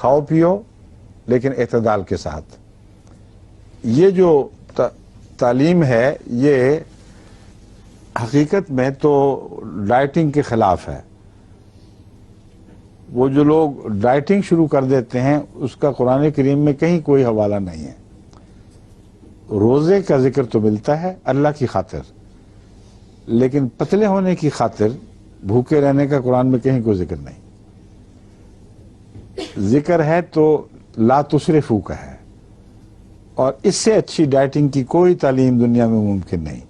کھاؤ پیو لیکن اعتدال کے ساتھ. یہ جو تعلیم ہے یہ حقیقت میں تو ڈائٹنگ کے خلاف ہے. وہ جو لوگ ڈائٹنگ شروع کر دیتے ہیں اس کا قرآن کریم میں کہیں کوئی حوالہ نہیں ہے. روزے کا ذکر تو ملتا ہے اللہ کی خاطر، لیکن پتلے ہونے کی خاطر بھوکے رہنے کا قرآن میں کہیں کوئی ذکر نہیں. ذکر ہے تو لا تسرفو کا ہے، اور اس سے اچھی ڈائٹنگ کی کوئی تعلیم دنیا میں ممکن نہیں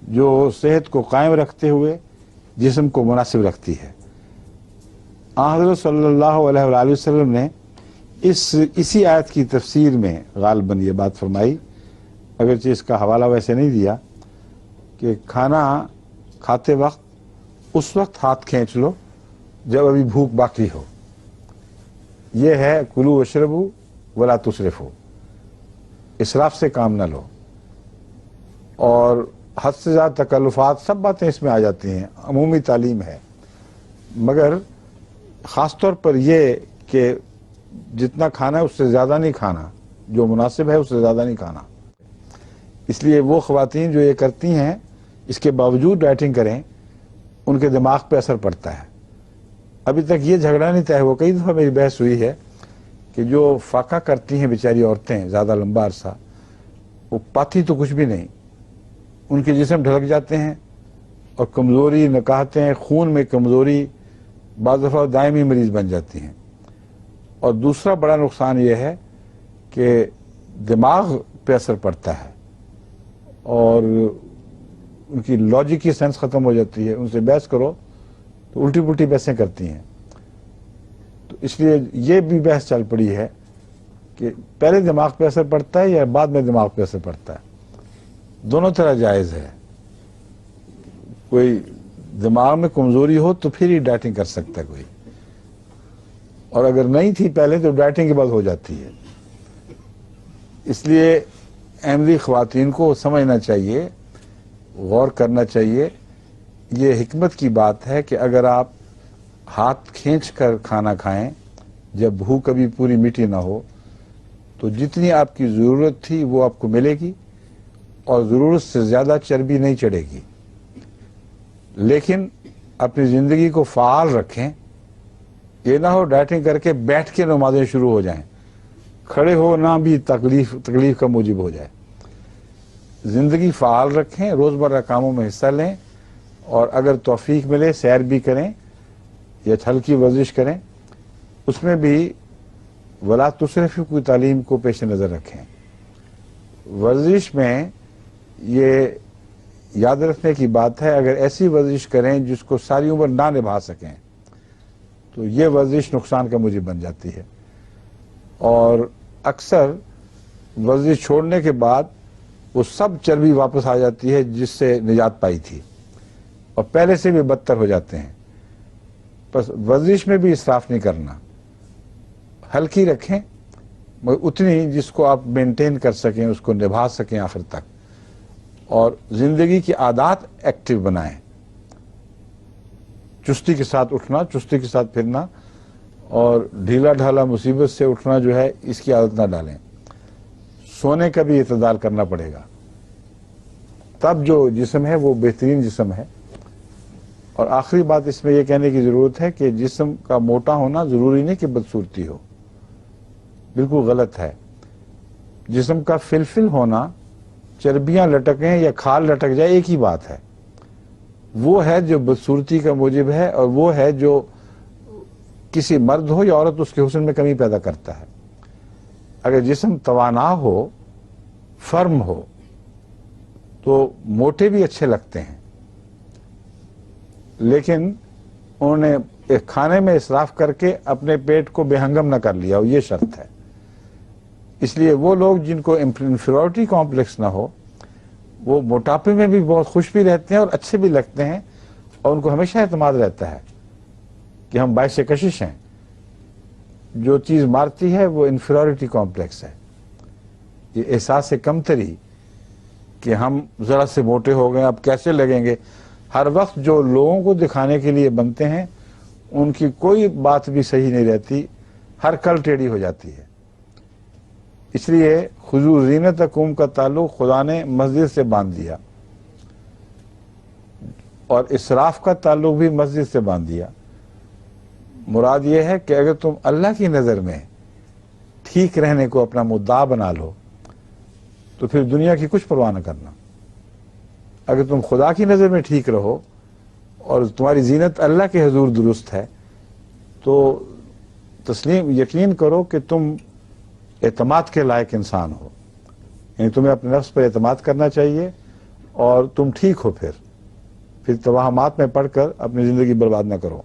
جو صحت کو قائم رکھتے ہوئے جسم کو مناسب رکھتی ہے. حضرت صلی اللہ علیہ وآلہ وسلم نے اسی آیت کی تفسیر میں غالباً یہ بات فرمائی، اگرچہ اس کا حوالہ ویسے نہیں دیا، کہ کھانا کھاتے وقت اس وقت ہاتھ کھینچ لو جب ابھی بھوک باقی ہو. یہ ہے کلو واشربو ولا تسرفو، اسراف سے کام نہ لو. اور حد سے زیادہ تکلفات سب باتیں اس میں آ جاتی ہیں، عمومی تعلیم ہے، مگر خاص طور پر یہ کہ جتنا کھانا ہے اس سے زیادہ نہیں کھانا، جو مناسب ہے اس سے زیادہ نہیں کھانا. اس لیے وہ خواتین جو یہ کرتی ہیں اس کے باوجود ڈائٹنگ کریں ان کے دماغ پہ اثر پڑتا ہے. ابھی تک یہ جھگڑا نہیں طے ہوا، کئی دفعہ میری بحث ہوئی ہے کہ جو فاقہ کرتی ہیں بیچاری عورتیں زیادہ لمبا عرصہ، وہ پاتی تو کچھ بھی نہیں، ان کے جسم ڈھلک جاتے ہیں اور کمزوری نکاہتیں، خون میں کمزوری، بعض دفعہ دائمی مریض بن جاتی ہیں. اور دوسرا بڑا نقصان یہ ہے کہ دماغ پہ اثر پڑتا ہے اور ان کی لاجک کی سینس ختم ہو جاتی ہے. ان سے بحث کرو تو الٹی پلٹی بحثیں کرتی ہیں. تو اس لیے یہ بھی بحث چل پڑی ہے کہ پہلے دماغ پہ اثر پڑتا ہے یا بعد میں دماغ پہ اثر پڑتا ہے. دونوں طرح جائز ہے. کوئی دماغ میں کمزوری ہو تو پھر ہی ڈائٹنگ کر سکتا ہے کوئی، اور اگر نہیں تھی پہلے تو ڈائٹنگ کے بعد ہو جاتی ہے. اس لیے احمدی خواتین کو سمجھنا چاہیے، غور کرنا چاہیے. یہ حکمت کی بات ہے کہ اگر آپ ہاتھ کھینچ کر کھانا کھائیں جب بھوک کبھی پوری میٹھی نہ ہو تو جتنی آپ کی ضرورت تھی وہ آپ کو ملے گی اور ضرورت سے زیادہ چربی نہیں چڑھے گی. لیکن اپنی زندگی کو فعال رکھیں. یہ نہ ہو ڈائٹنگ کر کے بیٹھ کے نمازیں شروع ہو جائیں، کھڑے ہونا بھی تکلیف کا موجب ہو جائے. زندگی فعال رکھیں، روزمرہ کاموں میں حصہ لیں، اور اگر توفیق ملے سیر بھی کریں یا ہلکی ورزش کریں. اس میں بھی ولا تسرفو کی تعلیم کو پیش نظر رکھیں. ورزش میں یہ یاد رکھنے کی بات ہے اگر ایسی ورزش کریں جس کو ساری عمر نہ نبھا سکیں تو یہ ورزش نقصان کا موجب بن جاتی ہے. اور اکثر ورزش چھوڑنے کے بعد وہ سب چربی واپس آ جاتی ہے جس سے نجات پائی تھی، اور پہلے سے بھی بدتر ہو جاتے ہیں. بس ورزش میں بھی اسراف نہیں کرنا، ہلکی رکھیں مگر اتنی جس کو آپ مینٹین کر سکیں، اس کو نبھا سکیں آخر تک. اور زندگی کی عادات ایکٹیو بنائیں، چستی کے ساتھ اٹھنا، چستی کے ساتھ پھرنا، اور ڈھیلا ڈھالا مصیبت سے اٹھنا جو ہے اس کی عادت نہ ڈالیں. سونے کا بھی اعتدال کرنا پڑے گا، تب جو جسم ہے وہ بہترین جسم ہے. اور آخری بات اس میں یہ کہنے کی ضرورت ہے کہ جسم کا موٹا ہونا ضروری نہیں کہ بدصورتی ہو، بالکل غلط ہے. جسم کا فلفل ہونا، چربیاں لٹکیں یا کھال لٹک جائے، ایک ہی بات ہے. وہ ہے جو بدصورتی کا موجب ہے، اور وہ ہے جو کسی مرد ہو یا عورت اس کے حسن میں کمی پیدا کرتا ہے. اگر جسم توانا ہو، فرم ہو، تو موٹے بھی اچھے لگتے ہیں، لیکن انہوں نے کھانے میں اسراف کر کے اپنے پیٹ کو بے ہنگم نہ کر لیا، اور یہ شرط ہے. اس لیے وہ لوگ جن کو انفیریورٹی کمپلیکس نہ ہو وہ موٹاپے میں بھی بہت خوش بھی رہتے ہیں اور اچھے بھی لگتے ہیں، اور ان کو ہمیشہ اعتماد رہتا ہے کہ ہم باعث کشش ہیں. جو چیز مارتی ہے وہ انفیریورٹی کمپلیکس ہے، یہ احساس کمتری کہ ہم ذرا سے موٹے ہو گئے اب کیسے لگیں گے. ہر وقت جو لوگوں کو دکھانے کے لیے بنتے ہیں ان کی کوئی بات بھی صحیح نہیں رہتی. ہر کل ٹیڑھی ہو جاتی ہے. اس لیے خضوع زینتکم کا تعلق خدا نے مسجد سے باندھ دیا اور اسراف کا تعلق بھی مسجد سے باندھ دیا. مراد یہ ہے کہ اگر تم اللہ کی نظر میں ٹھیک رہنے کو اپنا مدعا بنا لو تو پھر دنیا کی کچھ پرواہ نہ کرنا. اگر تم خدا کی نظر میں ٹھیک رہو اور تمہاری زینت اللہ کے حضور درست ہے تو یقین کرو کہ تم اعتماد کے لائق انسان ہو. یعنی تمہیں اپنے نفس پر اعتماد کرنا چاہیے اور تم ٹھیک ہو. پھر توہمات میں پڑھ کر اپنی زندگی برباد نہ کرو.